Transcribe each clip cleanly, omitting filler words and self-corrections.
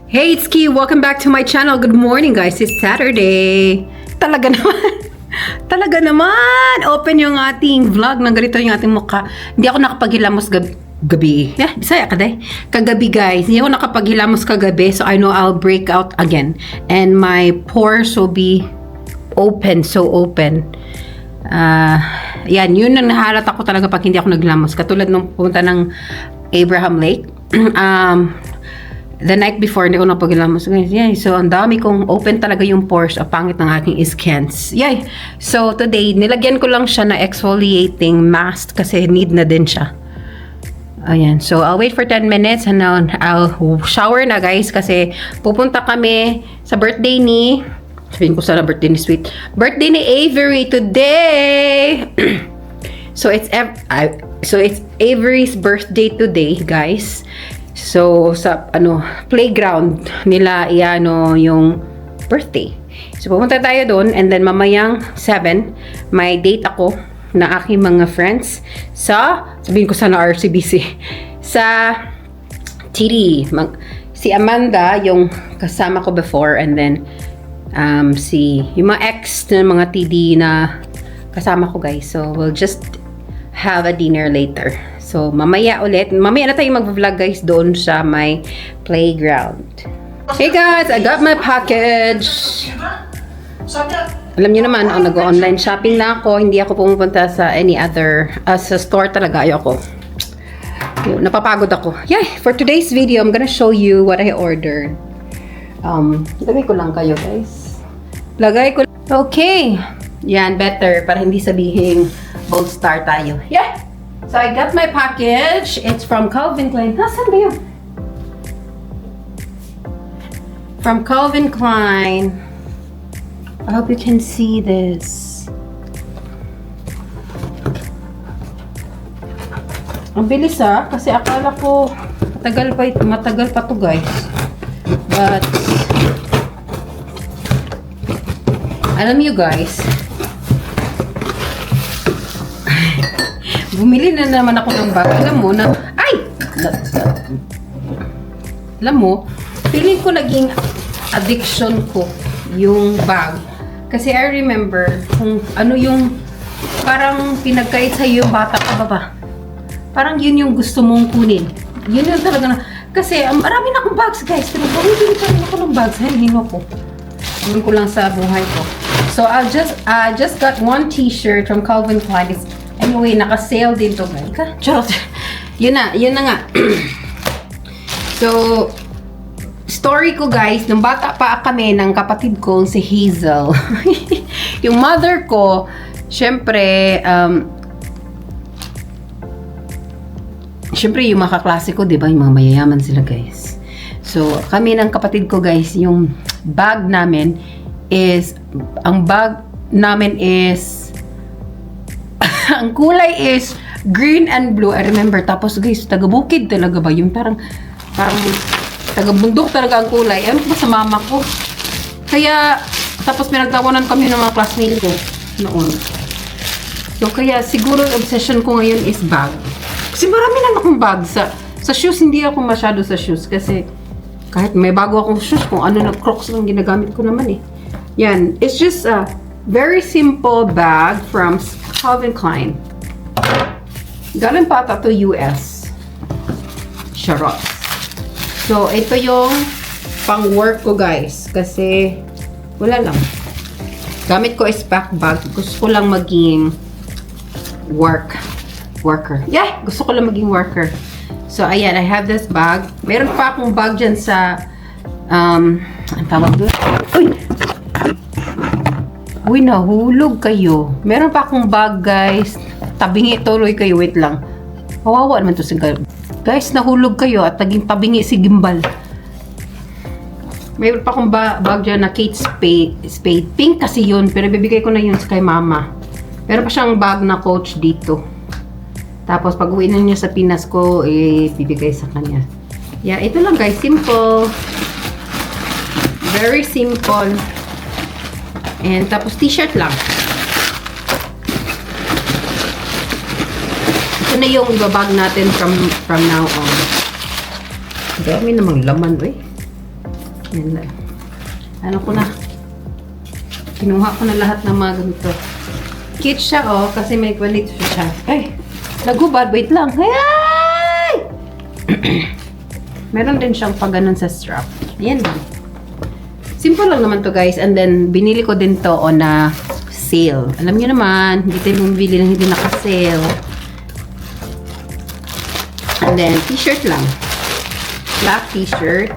Hey, it's Key. Welcome back to my channel. Good morning, guys. It's Saturday. Talaga naman. Talaga naman. Open yung ating vlog. Nang ganito yung ating mukha. Hindi ako nakapaghilamos gabi. Yeah, Bisaya ka day. Kagabi, guys. Hindi ako nakapaghilamos kagabi. So, I know I'll break out again. And my pores will be open. So open. Yan. Yun ang nahalat ako talaga pag hindi ako naglamos. Katulad nung pumunta ng Abraham Lake. The night before, hindi ko napaghilamos. Yay. So, ang dami kong open talaga yung pores. Ang pangit ng aking scans. Yay! So, today, nilagyan ko lang siya na exfoliating mask kasi need na din siya. Ayan. So, I'll wait for 10 minutes and now I'll shower na, guys, kasi pupunta kami sa birthday ni... Sabihin ko sana birthday ni Sweet. Birthday ni Avery today! So, it's Avery's birthday today, guys. So, sa playground nila yung birthday. So, pumunta tayo doon and then mamayang 7, may date ako na aking mga friends sa, sabihin ko sana RCBC, sa TD. Si Amanda, yung kasama ko before, and then yung mga ex na mga TD na kasama ko, guys. So, we'll just have a dinner later. So, mamaya na tayo mag-vlog, guys, doon sa my playground. Hey guys, I got my package. Alam niyo naman, nag-online shopping na ako. Hindi ako pumupunta sa any other, sa store talaga. Ayoko. Napapagod ako. Yeah, for today's video, I'm gonna show you what I ordered. Lagay ko lang kayo, guys. Okay. Yan, better. Para hindi sabihin bold star tayo. Yeah! So, I got my package. It's from Calvin Klein. Nasaan ba yun? From Calvin Klein. I hope you can see this. Ang bilis kasi akala ko matagal pa to, guys. But, alam niyo, guys, bumili na naman ako ng bag. Alam mo, feeling ko naging addiction ko yung bag. Kasi I remember kung ano yung parang pinagkait sa iyo bata ka ba? Parang yun yung gusto mong kunin. Yun yung talaga na. Kasi marami na akong bags, guys. Pero bumili pa rin ako ng bags. Hino ko. Hino ko lang sa buhay ko. So, I just got one t-shirt from Calvin Klein. Anyway, naka-sale din to, guys. Charot. Yun na nga. So, story ko, guys, nung bata pa kami ng kapatid ko, si Hazel. Yung mother ko, syempre yung mga kaklase ko, di ba? Yung mga mayayaman sila, guys. So, kami ng kapatid ko, guys, yung bag namin is, ang kulay is green and blue. I remember. Tapos, guys, taga-bukid talaga ba? Yung parang taga-bundok talaga ang kulay. Ano ba sa mama ko? Kaya, tapos pinagtawanan kami ng mga classmates ko noon. So, kaya siguro obsession ko ngayon is bag. Kasi marami na akong bag. Sa shoes, hindi ako masyado sa shoes. Kasi, kahit may bago akong shoes, kung ano na Crocs lang ginagamit ko naman eh. Yan. It's just a very simple bag from Calvin Klein. Galing pa ata to US. Charot. So, ito yung pang-work ko, guys. Kasi, wala lang. Gamit ko is pack bag. Gusto ko lang maging worker. Yeah! Gusto ko lang maging worker. So, ayan. I have this bag. Meron pa akong bag dyan sa, ang tawag doon? Uy, nahulog kayo. Meron pa akong bag, guys. Tabingi tuloy kayo. Wait lang. Kawawa naman to si guys, nahulog kayo at naging tabingi si Gimbal. Meron pa akong bag dyan na Kate Spade. Pink kasi yun. Pero bibigay ko na yun kay mama. Meron pa siyang bag na Coach dito. Tapos pag uwi na niya sa Pinas ko, bibigay sa kanya. Yeah, ito lang, guys. Simple. Very simple. And tapos t-shirt lang. Ito na yung ibabag natin from now on. Dami namang laman, eh. Yan lang. Ano ko na? Kinuha ko na lahat ng mga ganito. Cute siya, oh, kasi may quality siya. Ay! Nagubad, wait lang. Ay! Meron din siyang pag-ganon sa strap. Ayan lang. Simple lang naman to, guys. And then, binili ko din to on a sale. Alam niyo naman, hindi tayo bumibili ng hindi naka-sale. And then, t-shirt lang. Black t-shirt.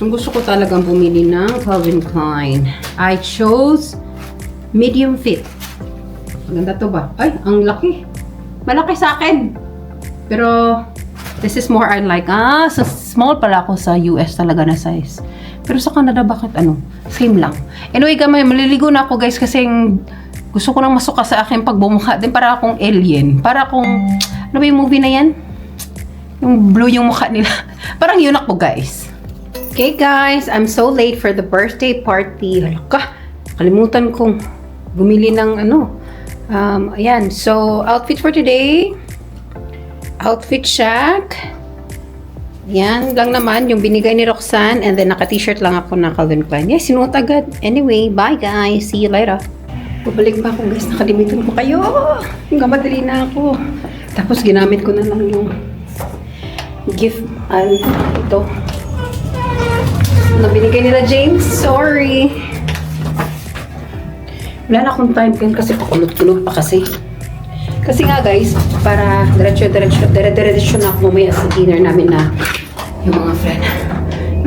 So, gusto ko talagang bumili ng Calvin Klein. I chose medium fit. Maganda to ba? Ay, ang laki. Malaki sa akin. Pero, this is more I like. So small pala ako sa US talaga na size. Pero sa Canada, bakit ano? Same lang. Anyway, gamay, maliligo na ako guys kasi gusto ko nang masuka sa akin pag bumukha. Din para akong alien. Para akong, ano ba yung movie na yan? Yung blue yung mukha nila. Parang yun ako guys. Okay guys, I'm so late for the birthday party. Halaka, kalimutan kong bumili ng ano. Ayan, so outfit for today. Outfit check. Yan lang naman yung binigay ni Roxanne and then naka-t-shirt lang ako na Calvin Klein. Yes, sinuot agad. Anyway, bye guys. See you later. Babalik ba ako guys? Nakalimutan ko kayo. Hanggang madali na ako. Tapos ginamit ko na lang yung gift. Ito. Na binigay nila James. Sorry. Wala na akong time kasi pakulot-kulot pa kasi. Kasi nga guys, para diretso na ako mamaya sa dinner namin na yung mga friend.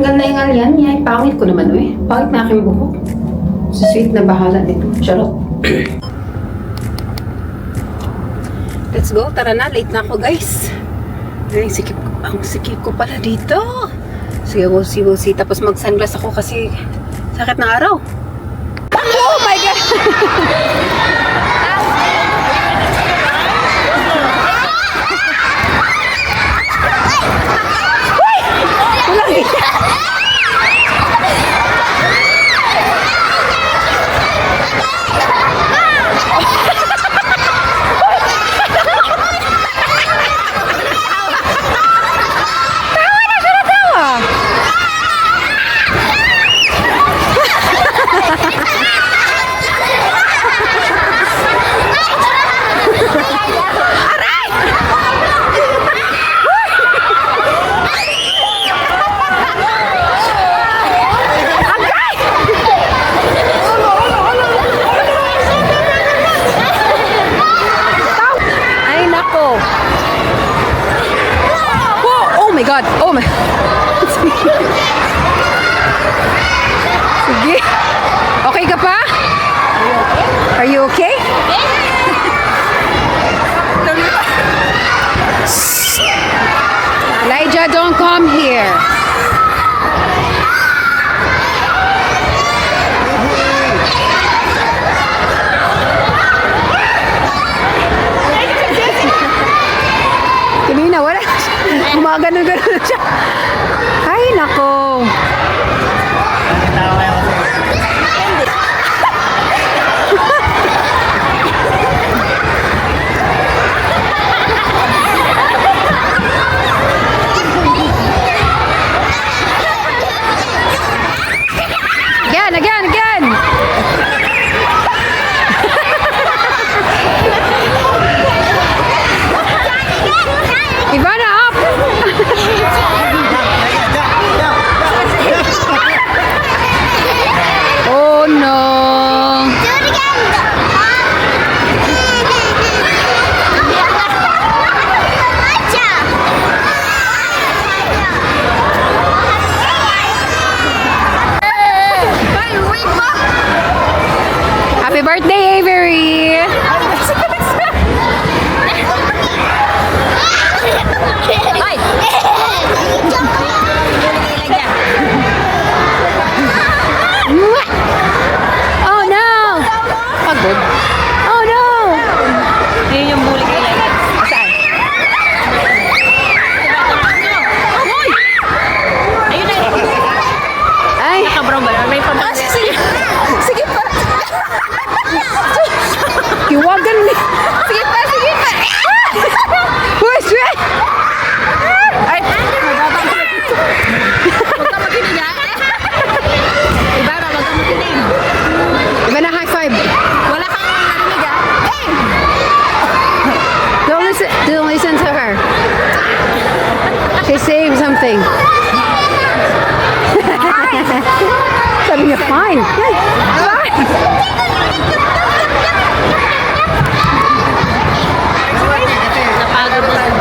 Ang ganda yan. Yan, pangit ko naman Pangit na aking buhok. So sweet na bahala nito. Charot. Let's go. Tara na. Late na ako guys. Ay, ang sikip ko pala dito. Sige, we'll see. Tapos mag-sunglass ako kasi sakit na araw. Oh my God! God! Oh my! Sige. Okay ka pa? Are you okay? Elijah, don't come here. Kanina, wala. Gumagano-gano siya. Ay, nako. Again. Ivana, up! something. Sabi niya, fine.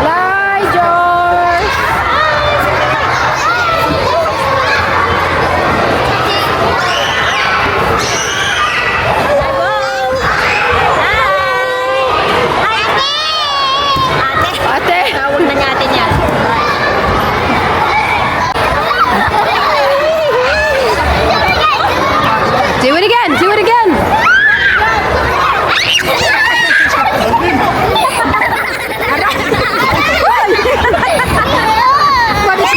Bye, George! Ate! Tawag na niya ate niya. Do it again! Do it again! What is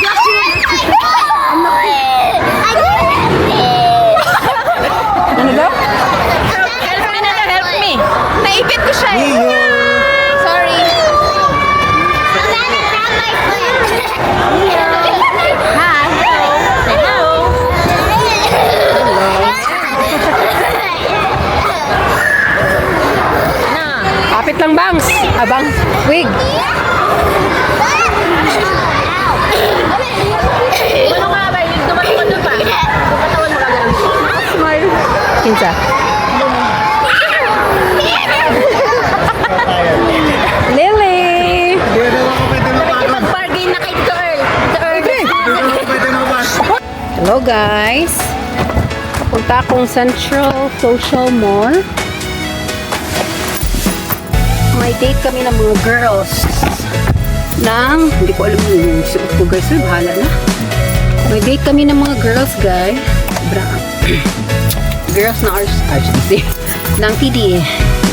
ano daw? Help me na, help me. Naipit ko siya eh. Sorry. Hi. Hello. Kapit lang, bangs. Abang. Wig. Ano ka ba? Dumatawan mo pa. Dumatawan mo ka ganun. Smile. Kinsa. Lily! Nakipag-bargain na kay Earl. Hello guys! Punta akong Central Social Mall. May date kami ng mga girls. Hindi ko alam yung suot ko guys. Uy, bahala na. May date kami ng mga girls guys. Girls na RCC. ng TD.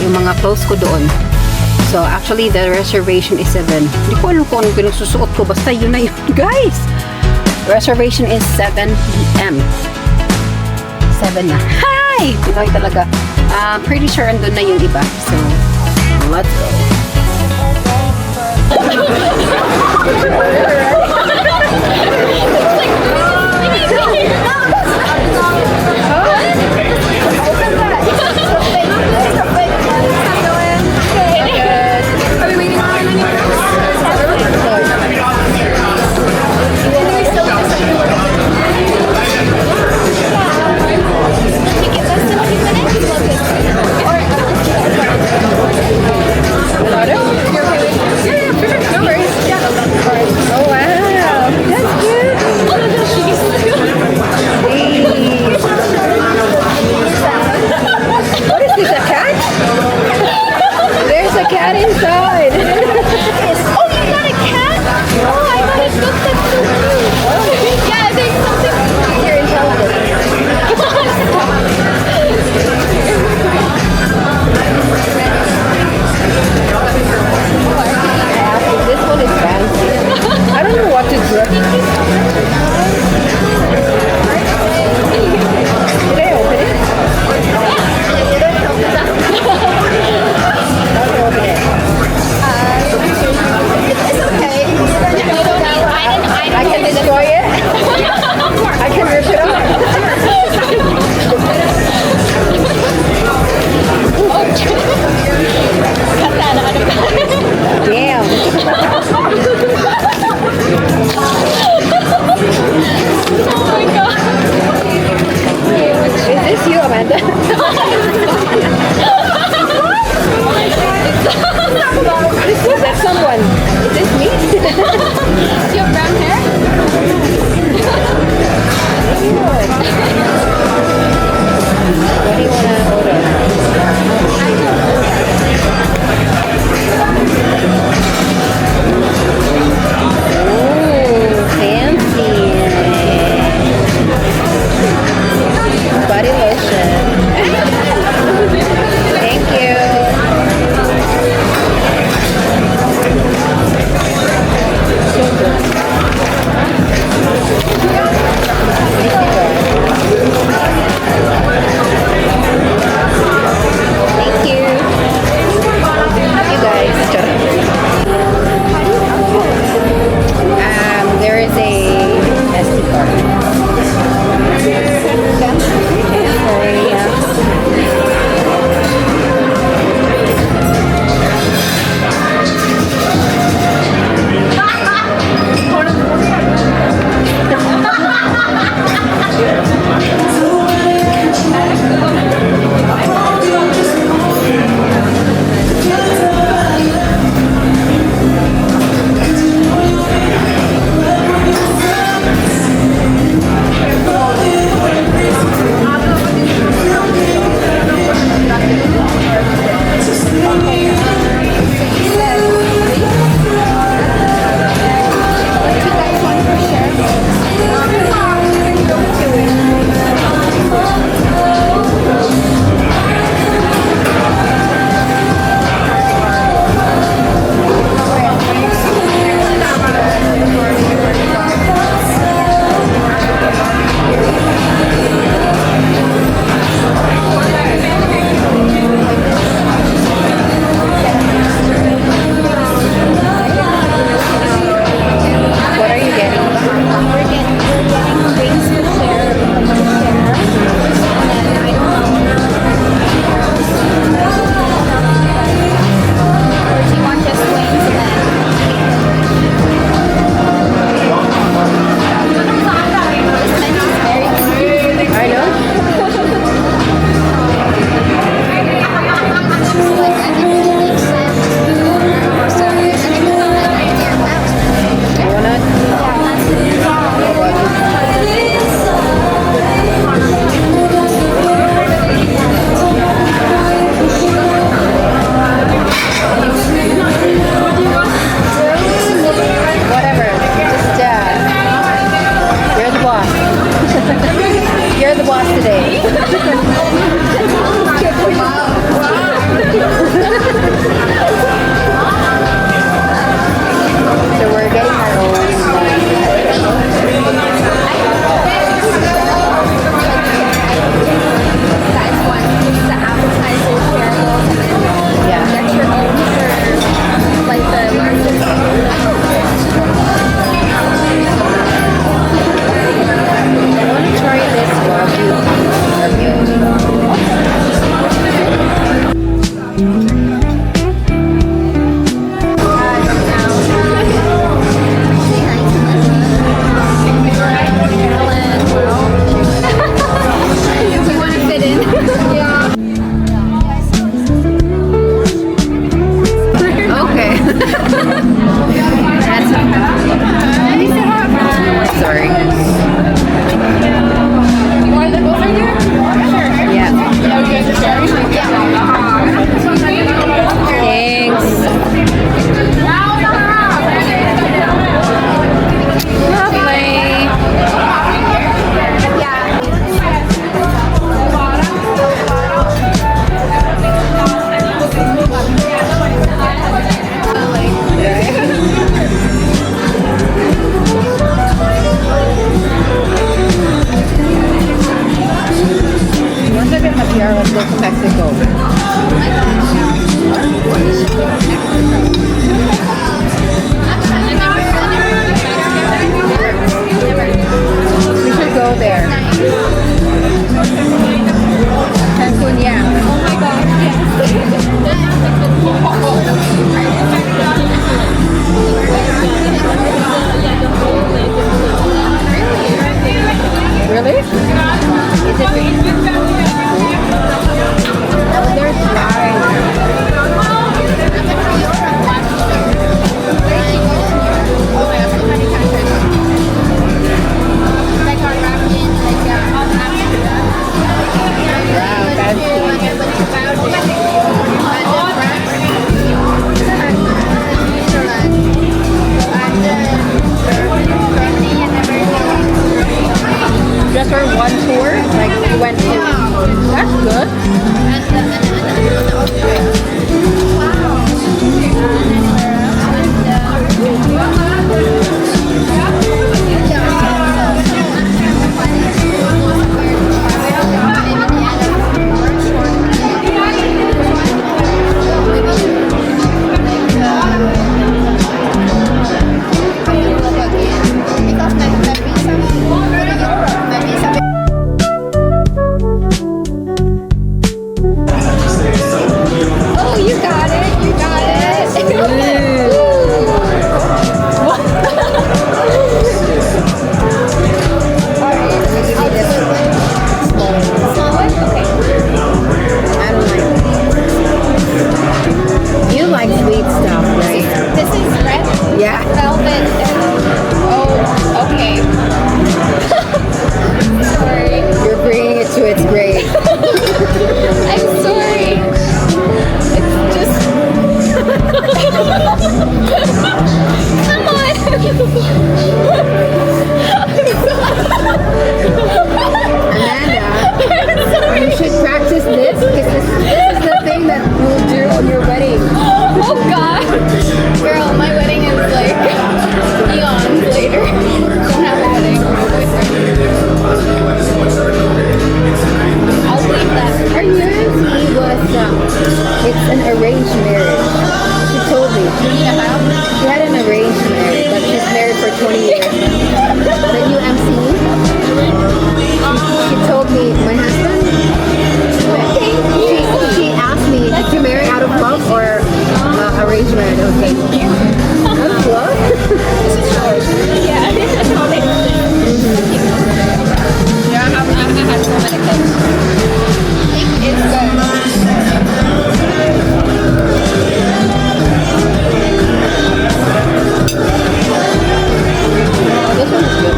Yung mga clothes ko doon. So, actually, the reservation is 7. Hindi ko alam kung anong pinagsusuot ko. Basta yun na yun, guys. Reservation is 7 p.m. 7 na. Hi! Pinoy talaga. Pretty sure andun na yung iba. So, let's go. She had an arranged marriage, but she's married for 20 years. The new MC, she told me, my husband, she asked me, did you marry out of love or arranged marriage? I was like, out of love? Yeah, that's all they Yeah, I had so many kids. It's good. This one is good.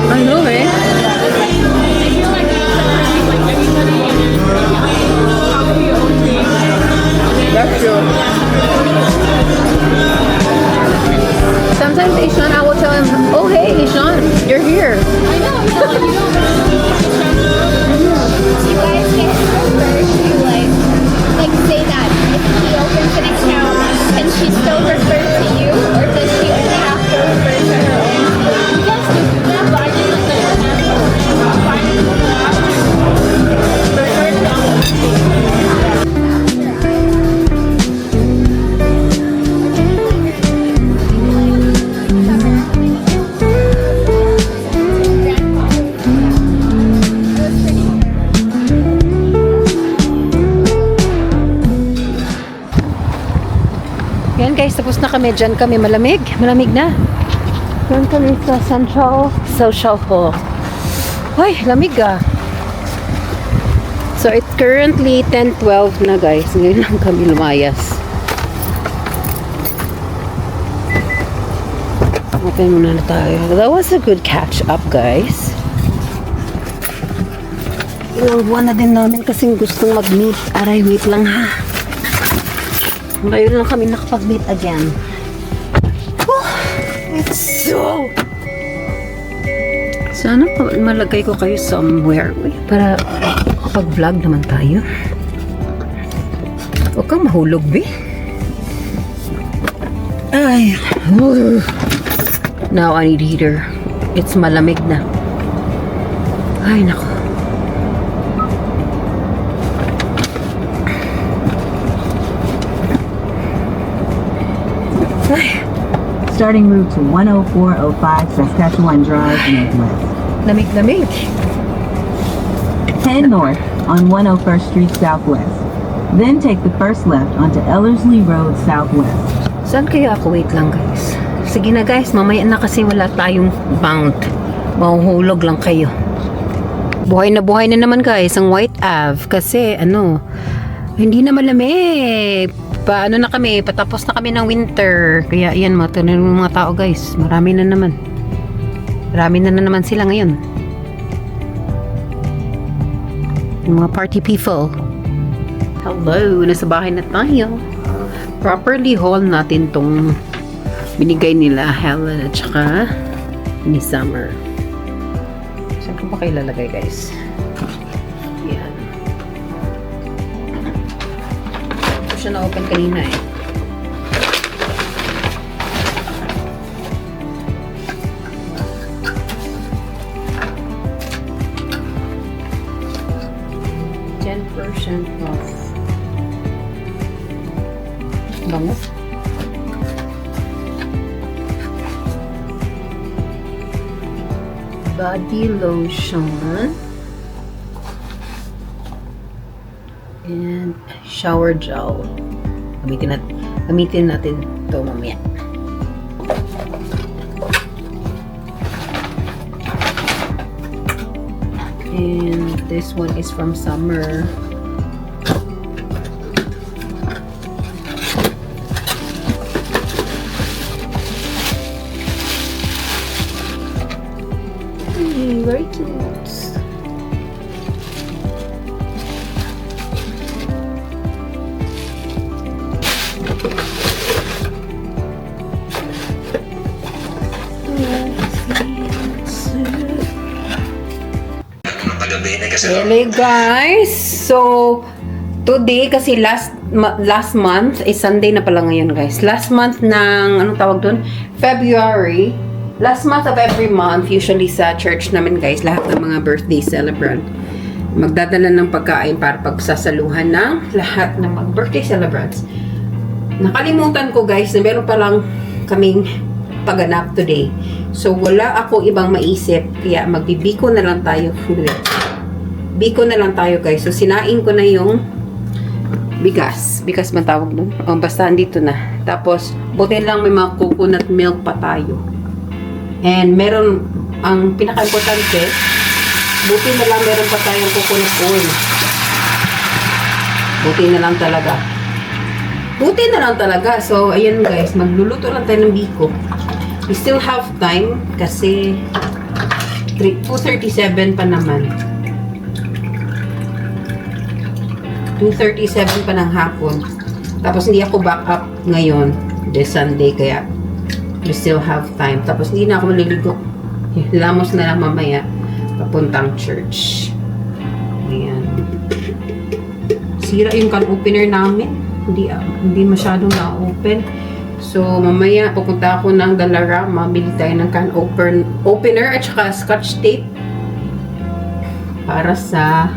I know, eh? That's true. Sometimes Ishan, I will tell him, oh hey Ishan, you're here. I know, you guys get referred to like say that if he opens an account, can she still refer to you, or does she only have to refer to her own? Yes, yeah, but I think Yan guys, tapos na kami. Diyan kami. Malamig. Malamig na. Yan kami sa Central Social Hall. Ay, lamig ah. So, it's currently 10:12 na guys. Ngayon lang kami lumayas. Open muna na tayo. That was a good catch up guys. Ilang buwan na din namin kasing gustong mag-meet. Aray, wait lang ha. Ngayon lang kami nakapag-meet again. Oh, it's so... Sana malagay ko kayo somewhere para kapag-vlog naman tayo. Huwag kang mahulog, be. Ay. Now I need heater. It's malamig na. Ay, nako. Starting route to 10405 Saskatchewan Drive Northwest. Lamig-lamig. Head north on 101st Street Southwest. Then take the first left onto Ellerslie Road Southwest. Saan kaya ako? Wait lang guys. Sige na guys, mamaya na kasi wala tayong bound. Mahuhulog lang kayo. Buhay na naman guys ang White Ave kasi hindi na malamig. Paano na kami, patapos na kami ng winter. Kaya yan, matunan ng mga tao guys. Marami na naman sila ngayon. Yung mga party people. Hello, nasa bahay na tayo. Properly haul natin tong binigay nila Helen at saka ni Summer. Saan ko ba kayo lalagay guys? Yan. Ito siya na-open kanina eh. % off. Bango. Body lotion and shower gel. Gamitin natin ito mamaya. And this one is from Summer. Really guys, so today kasi last month is Sunday na pala ngayon guys. Last month ng anong tawag doon? February. Last month of every month usually sa church namin guys, lahat ng mga birthday celebrant magdadala ng pagkain para pagsasaluhan ng lahat ng mga birthday celebrants. Nakalimutan ko guys na meron palang kaming paganap today. So wala ako ibang maisip kaya magbibiko na lang tayo. Biko na lang tayo guys. So sinain ko na yung bigas. Bigas man tawag doon. O basta andito na. Tapos buti lang may mga coconut milk pa tayo. And meron ang pinaka-importante, buti na lang meron pa tayong coconut oil. Buti na lang talaga. Buti na lang talaga. So ayan guys, magluluto lang tayo ng biko. We still have time kasi 2:37 pa naman. 2:37 pa ng hapon. Tapos hindi ako back up ngayon. This Sunday kaya we still have time. Tapos hindi na ako maliligo. Lamos na lang mamaya. Papuntang church. Ayan. Sira yung can opener namin. Hindi masyadong na-open. So mamaya pupunta ako ng Dalarama. Bili tayo ng can opener at saka scotch tape. Para sa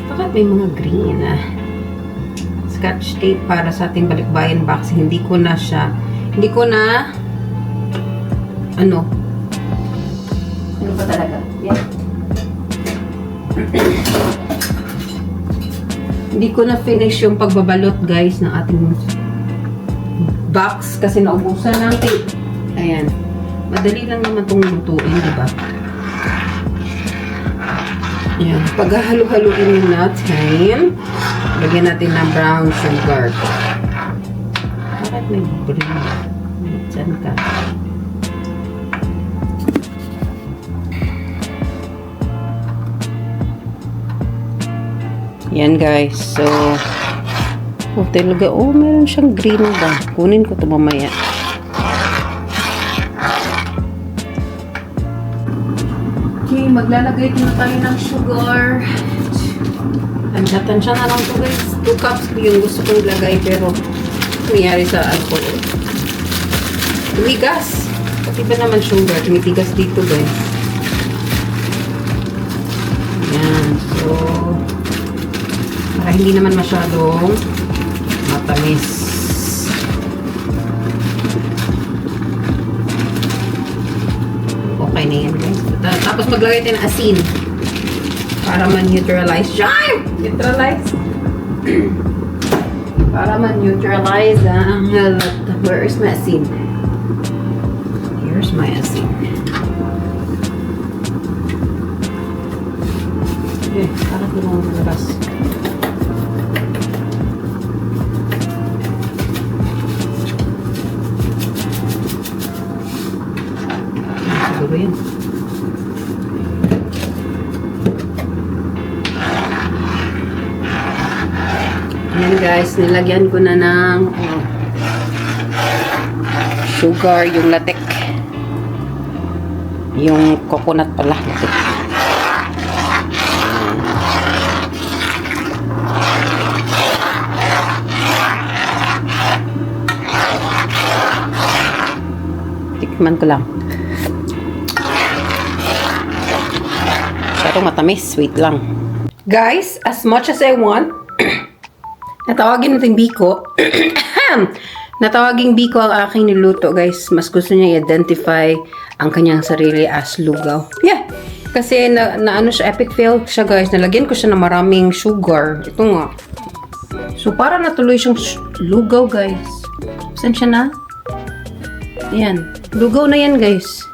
bakit may mga green scotch tape para sa ating balikbayan box. Hindi ko na ano ba talaga? Yeah. Hindi ko na finish yung pagbabalot guys ng ating box kasi naubusan ng tape. Ayan. Madali lang naman itong lutuin, diba? Ayan. Paghahalo-haluin yung natin. Lagyan natin ng brown sugar. Bakit may green? Saan ka? Yan guys. So, talaga. Meron siyang green ba? Kunin ko ito mamaya. Okay, maglalagay na tayo ng sugar. Tansya na lang ito guys. 2 cups yung gusto kong lagay pero nangyari sa alcohol. Tumigas. Pati ba naman sugar? Tumitigas dito guys. Yan. So, para hindi naman masyadong matamis. Okay na yan guys. Tapos maglagay tayo ng asin. Para man-neutralize. Neutralize. Para man-neutralize ang where's my asin? Here's my asin. Okay, para ko lang maglabas. Siguro yan. Ayan guys, nilagyan ko na ng sugar, yung latek. Yung coconut pala, latek. Tikman ko lang. Masyadong matamis, wait lang. Guys, as much as I want, natawagin natin biko. Natawaging biko ang aking niluto, guys. Mas gusto niya i-identify ang kanyang sarili as lugaw. Yeah. Kasi na ano siya, epic fail siya, guys. Nalagyan ko siya ng maraming sugar. Ito nga. So, para natuloy siyang lugaw, guys. Saan siya na? Ayan. Lugaw na yan, guys.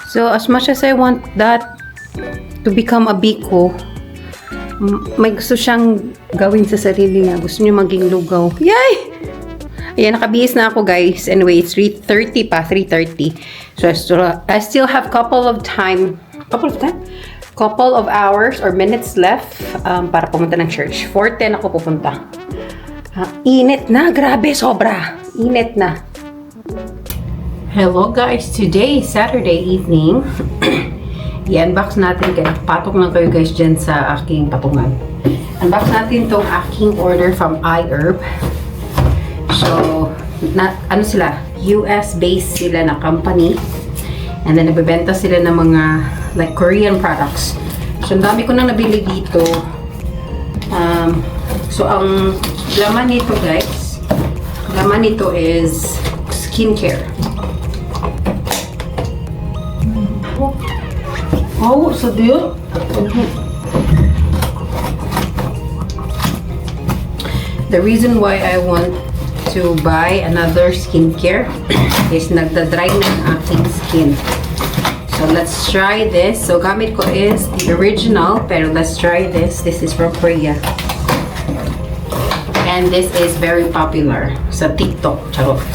So, as much as I want that to become a biko, may gusto siyang gawin sa sarili niya. Gusto niya maging lugaw. Yay! Ayan, nakabihis na ako, guys. Anyway, it's 3:30 pa. 3:30. So, I still have couple of hours or minutes left para pumunta ng church. 4:10 ako pupunta. Init na. Grabe, sobra. Init na. Hello, guys. Today is Saturday evening. i-unbox natin. Kaya patok lang kayo guys dyan sa aking patungan. Unbox natin tong aking order from iHerb. So, ano sila? US-based sila na company. And then, nagbebenta sila ng mga like Korean products. So, ang dami ko nang nabili dito. So, ang laman nito guys, laman nito is skincare. Oh, so deal. The reason why I want to buy another skincare is nagda-dry na ang aking skin. So, let's try this. So, gamit ko is the original, pero let's try this. This is from Korea. And this is very popular sa TikTok. Charot.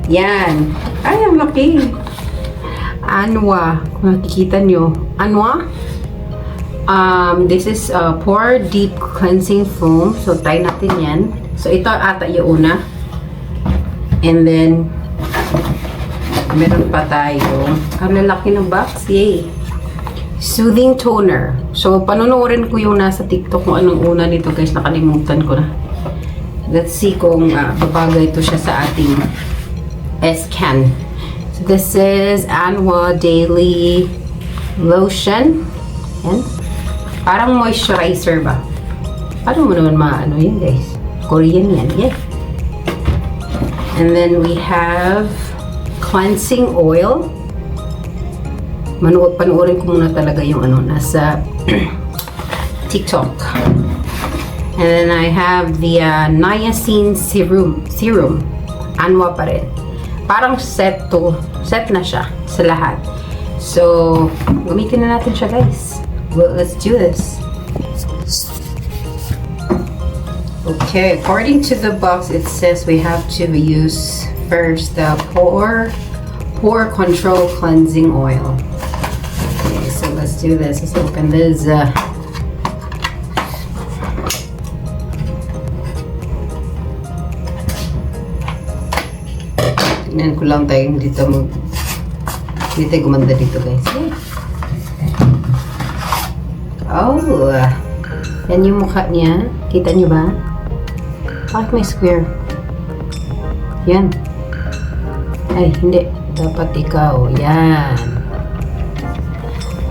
Yan. Ay, ang laki. Anwa. Kung nakikita nyo. Anwa. This is Pore Deep Cleansing Foam. So, try natin yan. So, ito ata yung una. And then, meron pa tayo. Ang lalaki ng box. Yay! Soothing Toner. So, panonoodin ko yung nasa TikTok kung anong una nito guys. Nakalimutan ko na. Let's see kung babagay ito siya sa ating S-Can. So, this is Anwa Daily Lotion. Yan. Parang moisturizer ba? Paano mo naman maano yun guys? Korean yan. Yeah. And then we have cleansing oil. Panoorin ko muna talaga yung ano nasa TikTok. And then I have the niacin serum. Anwa pa rin. Parang set na siya sa lahat. So, gamitin na natin siya guys. Well, let's do this. Okay, according to the box, it says we have to use first the pore control cleansing oil. Okay, so let's do this. Let's open this. Tingnan ko lang tayo hindi tayo gumanda dito guys. Oh, yan yung mukha niya. Kita niyo ba? Bakit may square? Yan. Ay, hindi. Dapat ikaw. Yan.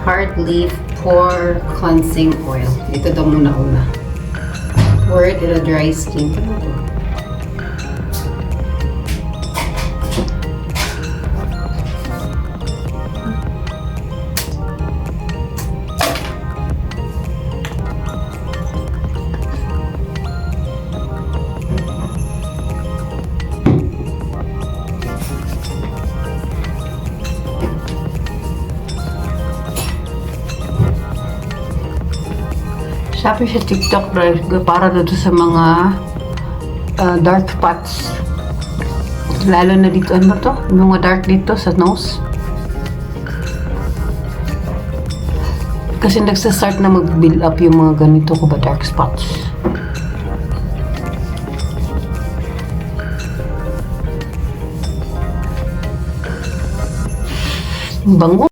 Hard Leaf Pore Cleansing Oil. Ito daw muna una. Pour it in a dry skin. Sabi sa TikTok para dito sa mga dark spots. Lalo na dito, ano to? Mga dark dito sa nose. Kasi nagsa-start na mag-build up yung mga ganito ko ba dark spots. Bango.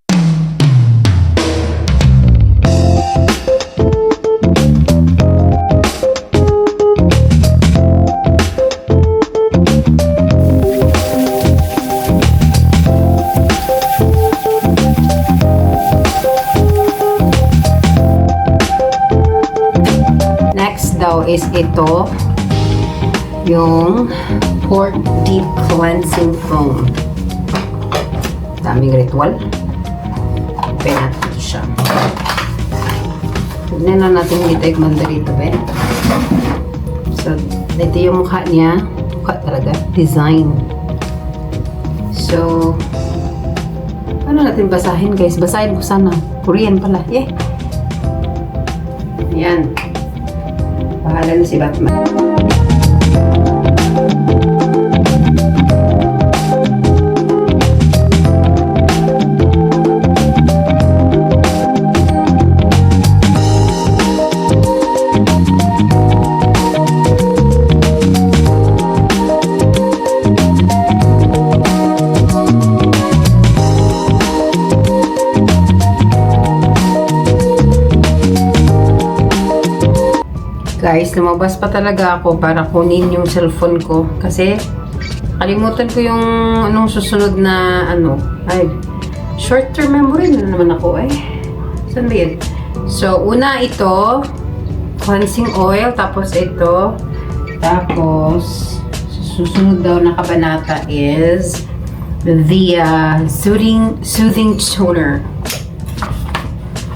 Daw is ito yung Pore Deep Cleansing Foam. Daming ritual. Open natin siya. Tignan na natin yung ito gumanda rito ba. So, ito yung mukha niya. Mukha talaga. Design. So, paano natin basahin guys? Basahin ko sana. Korean pala. Yeah. Yan. Bahala na si Batman. Guys, lumabas pa talaga ako para kunin yung cellphone ko. Kasi, kalimutan ko yung anong susunod na short-term memory na naman ako Saan ba yun? So, una ito, cleansing oil, tapos ito, tapos, susunod daw na kabanata is the soothing toner.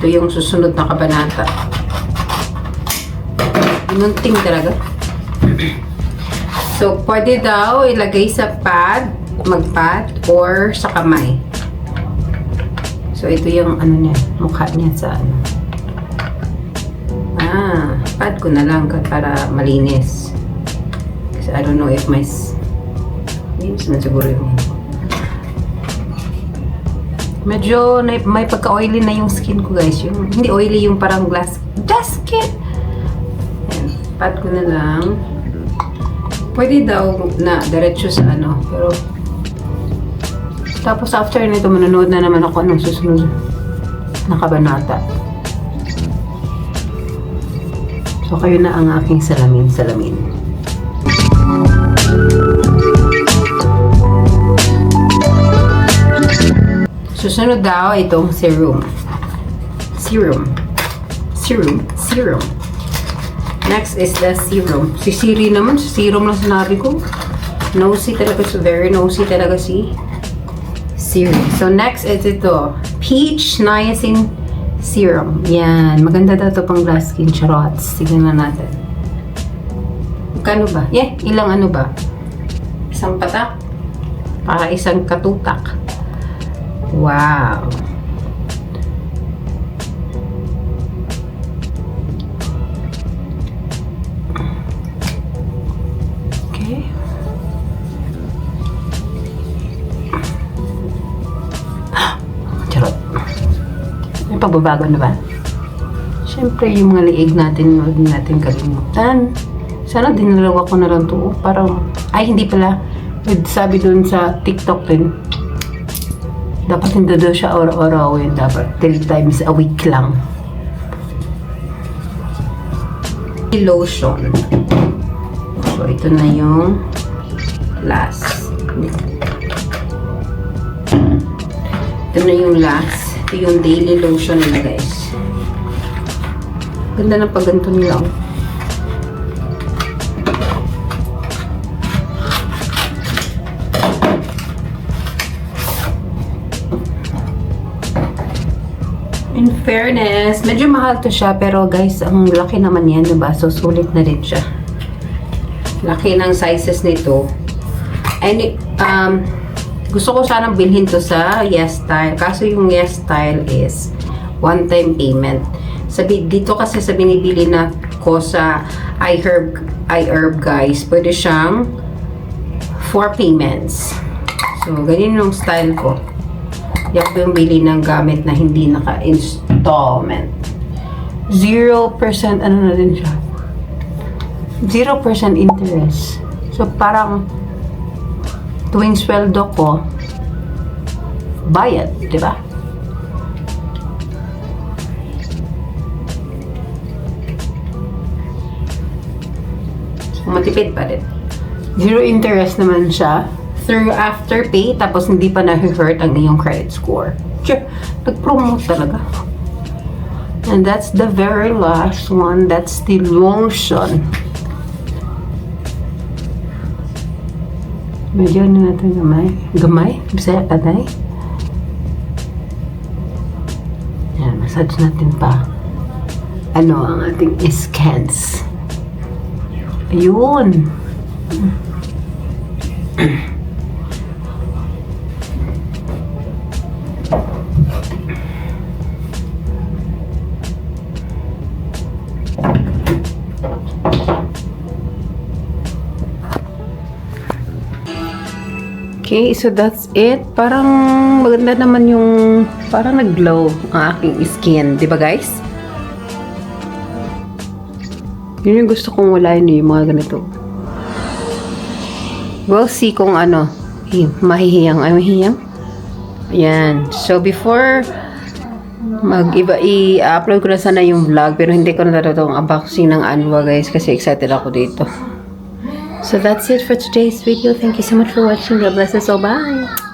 Ito yung susunod na kabanata. Munting talaga. So, pwede daw ilagay sa pad, mag-pad, or sa kamay. So, ito yung niya, mukha niya sa pad ko na lang para malinis. Kasi I don't know if linis na siguro yung medyo may pagka-oily na yung skin ko, guys. Yung, hindi oily, yung parang glass skin. Pad ko na lang. Pwede daw na diretso sa pero tapos after nito manonood na naman ako ng susunod na kabanata. So kayo na ang aking salamin. Susunod daw itong serum. Next is the serum. Si Siri naman, serum lang sinabi ko. Nosy talaga, so very nosy talaga si Siri. So next is ito, peach niacin serum. Yan, maganda daw ito pang glass skin. Charots. Tignan na natin. Magkano ba? Ilang ba? Isang patak? Para isang katutak. Wow. Pagbabago na ba? Siyempre, yung mga liig natin, huwag natin kalimutan. Sana dinalawa ko na lang ito. Parang, hindi pala. Sabi dun sa TikTok din, dapat hindi daw siya araw-arawin. Dapat 3 times a week lang. Lotion. So, ito na yung last. Ito na yung last. Ito yung daily lotion nila, guys. Ganda ng pagganto nila. In fairness, medyo mahal to siya, pero guys, ang laki naman yan, diba? So, sulit na rin siya. Laki ng sizes nito. And, gusto ko sanang bilhin to sa Yes Style. Kaso yung Yes Style is one-time payment. Dito kasi sa binibili na ko sa iHerb, guys, pwede siyang 4 payments. So, ganyan yung style ko. Yak yung bili ng gamit na hindi naka-installment. 0% na din siya. 0% interest. So, parang tuwing sweldo ko, bayad, di ba? So, matipid pa rin. 0 interest naman siya. Through Afterpay, tapos hindi pa na-hurt ang iyong credit score. Sure, nag-promote talaga. And that's the very last one. That's the lotion. Medyo natin gamay. Bisaya patay. Yan, massage natin pa. Ang ating scans. Ayun. Okay, so that's it. Parang maganda naman yung parang nag-glow ang aking skin, di ba guys? Yun yung gusto kong walain yung mga ganito. We'll see kung mahihiyang. Ay, mahihiyang? Ayan. So, before I-upload ko na sana yung vlog pero hindi ko na natutong unboxing ng Anwa guys kasi excited ako dito. So that's it for today's video. Thank you so much for watching. God bless us all. Bye!